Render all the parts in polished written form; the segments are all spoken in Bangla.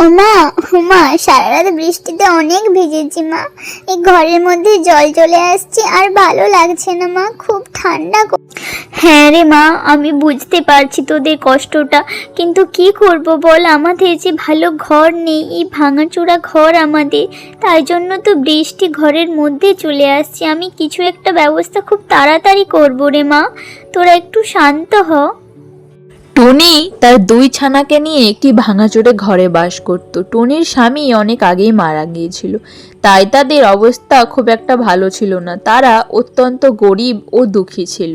ওমা, ওমা, সারা রাত বৃষ্টিতে অনেক ভিজেছি মা। এই ঘরের মধ্যে জল চলে আসছে আর ভালো লাগছে না মা, খুব ঠান্ডা। হ্যাঁ রে মা, আমি বুঝতে পারছি তোদের কষ্টটা, কিন্তু কি করব বল, আমাদের যে ভালো ঘর নেই, এই ভাঙাচোরা ঘর আমাদের, তাই জন্য তো বৃষ্টি ঘরের মধ্যে চলে আসছে। আমি কিছু একটা ব্যবস্থা খুব তাড়াতাড়ি করবো রে মা, তোরা একটু শান্ত হ। টুনি তার দুই ছানাকে নিয়ে একটি ভাঙাচোরে ঘরে বাস করত। টুনির স্বামী অনেক আগেই মারা গিয়েছিল, তাই তাদের অবস্থা খুব একটা ভালো ছিল না। তারা অত্যন্ত গরিব ও দুঃখী ছিল।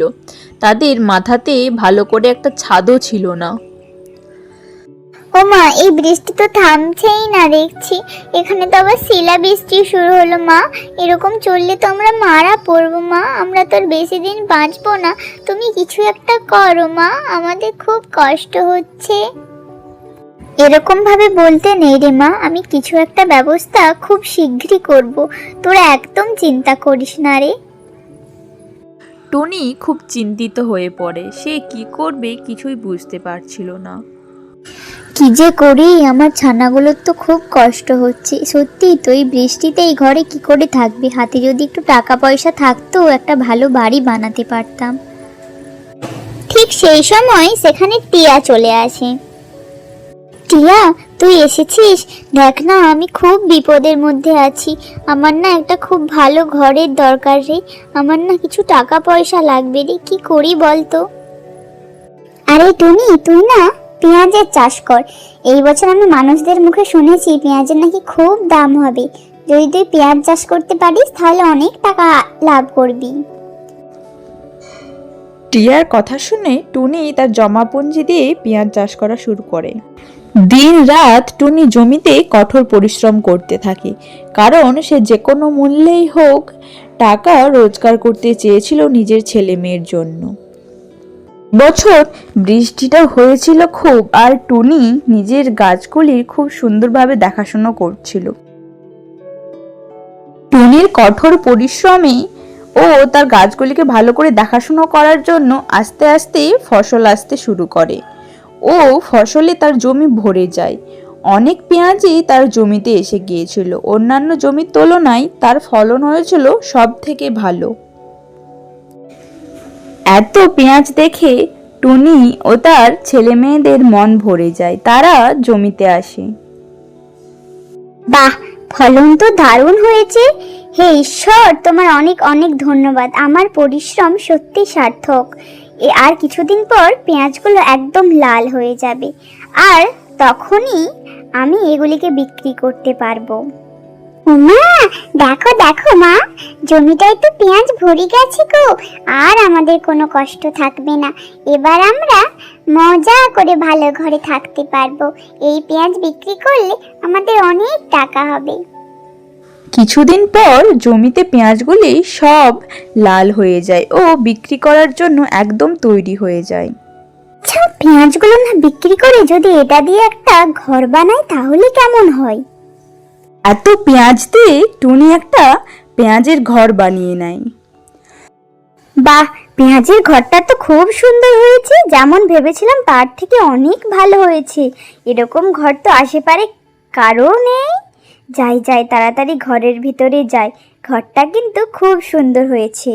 তাদের মাথাতে ভালো করে একটা ছাদও ছিল না। ওমা, এই বৃষ্টি তো থামছেই না দেখছি। এখানে তো আবার শিলা বৃষ্টি শুরু হলো মা। এরকম চললে তো আমরা মারা পড়বো মা, আমরা তো আর বেশি দিন বাঁচবো না। তুমি কিছু একটা করো মা, আমাদের খুব কষ্ট হচ্ছে। এরকম ভাবে বলতে নেই রে মা, আমি কিছু একটা ব্যবস্থা খুব শীঘ্রই করব, তোরা একদম চিন্তা করিস না রে। টুনি খুব চিন্তিত হয়ে পড়ে। সে কি করবে কিছুই বুঝতে পারছিল না। কি যে করি, আমার ছানাগুলোর তো খুব কষ্ট হচ্ছে। সত্যি তো, এই বৃষ্টিতে এই ঘরে কি করে থাকবে? হাতে যদি একটু টাকা পয়সা থাকতো, একটা ভালো বাড়ি বানাতে পারতাম। ঠিক সেই সময় সেখানে টিয়া চলে আসে। টিয়া, তুই এসেছিস? দেখ না, আমি খুব বিপদের মধ্যে আছি। আমার না একটা খুব ভালো ঘরের দরকার রে। আমার না কিছু টাকা পয়সা লাগবে রে, কি করি বলতো? আরে টুনি, তুই না পেঁয়াজের চাষ কর। এই বছর আমি মানুষদের মুখে শুনেছি পেঁয়াজের নাকি খুব দাম হবে। যদি তুই পেঁয়াজ চাষ করতে পারিস তাহলে অনেক টাকা লাভ করবি। টিয়ার কথা শুনে টুনি তার জমাপুঞ্জি দিয়ে পেঁয়াজ চাষ করা শুরু করে। দিন রাত টুনি জমিতে কঠোর পরিশ্রম করতে থাকে, কারণ সে যে কোনো মূল্যেই হোক টাকা রোজগার করতে চেয়েছিল নিজের ছেলে মেয়ের জন্য। বছর বৃষ্টিটা হয়েছিল খুব, আর টুনি নিজের গাছগুলির খুব সুন্দরভাবে দেখাশোনা করছিল। টুনির কঠোর পরিশ্রমে ও তার গাছগুলিকে ভালো করে দেখাশোনা করার জন্য আস্তে আস্তে ফসল আসতে শুরু করে ও ফসলে তার জমি ভরে যায়। অনেক পেঁয়াজই তার জমিতে এসে গিয়েছিল। অন্যান্য জমির তুলনায় তার ফলন হয়েছিল সব থেকে ভালো। এত পেঁয়াজ দেখে টুনি ও তার ছেলে মেয়েদের মন ভরে যায়। তারা জমিতে আসে। বাহ, ফলন তো দারুণ হয়েছে। হে ঈশ্বর, তোমার অনেক অনেক ধন্যবাদ। আমার পরিশ্রম সত্যি সার্থক। আর কিছুদিন পর পেঁয়াজগুলো একদম লাল হয়ে যাবে, আর তখনই আমি এগুলিকে বিক্রি করতে পারবো। মা, দেখো দেখো মা, জমিটায় তো পেঁয়াজ ভরে গেছে গো। আর আমাদের কোনো কষ্ট থাকবে না। এবার আমরা মজা করে ভালো ঘরে থাকতে পারবো। এই পেঁয়াজ বিক্রি করলে আমাদের অনেক টাকা হবে। কিছুদিন পর জমিতে পেঁয়াজগুলি সব লাল হয়ে যায় ও বিক্রি করার জন্য একদম তৈরি হয়ে যায়। আচ্ছা, পেঁয়াজগুলো না বিক্রি করে যদি এটা দিয়ে একটা ঘর বানাই তাহলে কেমন হয়? এত পেঁয়াজ দিয়ে টুনি একটা পেঁয়াজের ঘর বানিয়ে নেয়। বাহ, পেঁয়াজের ঘরটা তো খুব সুন্দর হয়েছে। যেমন ভেবেছিলাম তার থেকে অনেক ভালো হয়েছে। এরকম ঘর তো আশেপাশে কারো নেই। যাই যাই, তাড়াতাড়ি ঘরের ভিতরে যাই। ঘরটা কিন্তু খুব সুন্দর হয়েছে।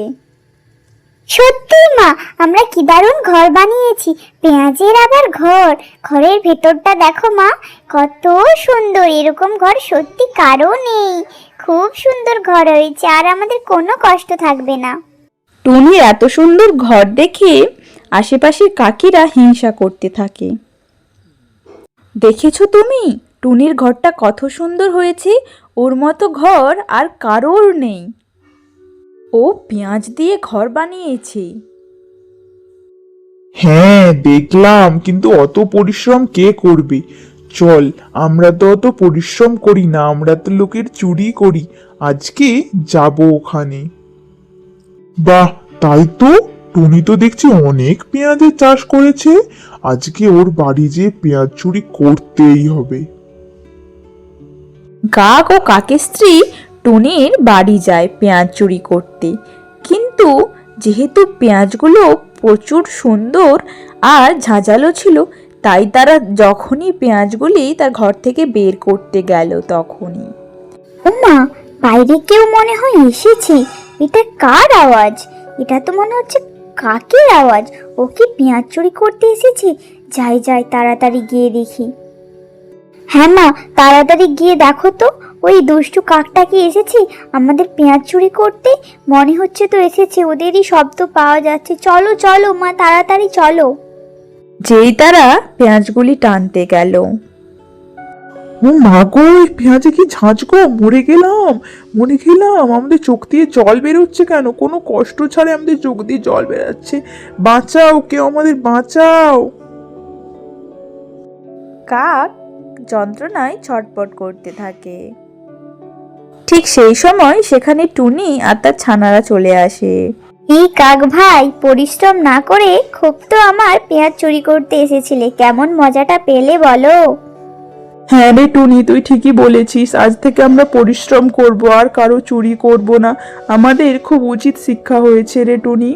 সত্যি মা, আমরা কি দারুণ ঘর বানিয়েছি। পেঁয়াজের আবার ঘর, ঘরের ভেতরটা দেখো মা, কত সুন্দর। এরকম ঘর সত্যি কারো নেই। খুব সুন্দর ঘর হয়েছে, আর আমাদের কোনো কষ্ট থাকবে না। টুনির এত সুন্দর ঘর দেখে আশেপাশের কাকিরা হিংসা করতে থাকে। দেখেছো তুমি, টুনির ঘরটা কত সুন্দর হয়েছে। ওর মতো ঘর আর কারোর নেই। ও পেঁয়াজ দিয়ে ঘর বানিয়েছে। হ্যাঁ দেখলাম, কিন্তু অত পরিশ্রম কে করবে? চল, আমরা তো অত পরিশ্রম করি না, আমরা তো লোকের চুরি করি। আজকে যাব ওখানে। বাহ, তাই তো, টুনি তো দেখছি অনেক পেঁয়াজের চাষ করেছে। আজকে ওর বাড়ি যেয়ে পেঁয়াজ চুরি করতেই হবে। কাক ও কাকের স্ত্রী টুনির বাড়ি যায় পেঁয়াজ চুরি করতে, কিন্তু যেহেতু পেঁয়াজগুলো প্রচুর সুন্দর আর ঝাঁঝালো ছিল, তাই তারা যখনই পেঁয়াজগুলি তার ঘর থেকে বের করতে গেল তখনই ওমা, বাইরে কেউ মনে হয় এসেছে। এটা কার আওয়াজ? এটা তো মনে হচ্ছে কাকের আওয়াজ। ও কি পেঁয়াজ চুরি করতে এসেছে? যাই যাই, তাড়াতাড়ি গিয়ে দেখি। হ্যাঁ মা, তাড়াতাড়ি গিয়ে দেখো তো, ওই দুষ্টু কাকটা কি এসেছে আমাদের পেঁয়াজ চুরি করতে? মনে হচ্ছে তো এসেছে, ওদেরই শব্দ পাওয়া যাচ্ছে। চলো চলো মা, তাড়াতাড়ি চলো। যেই তারা পেঁয়াজগুলি টানতে গেল, ও মা গো, এই পেঁয়াজে কি ঝাঁঝ গো, মরে গেলাম মরে গেলাম। আমাদের চোখ দিয়ে জল বেরোচ্ছে কেন? কোনো কষ্ট ছাড়াই আমাদের চোখ দিয়ে জল বেরাচ্ছে। বাঁচাও, কেউ আমাদের বাঁচাও। কাক যন্ত্রণায় ছটপট করতে থাকে। ঠিক সেই সময় সেখানে টুনি আর তার ছানারা চলে আসে। এই কাক ভাই, পরিশ্রম না করে খুব তো আমার পেঁয়াজ চুরি করতে এসেছিলে, কেমন মজাটা পেলে বলো? হ্যাঁ রে টুনি, তুই ঠিকই বলেছিস। আজ থেকে আমরা পরিশ্রম করব, আর কারো চুরি করব না। আমাদের খুব উচিত শিক্ষা হয়েছে রে টুনি।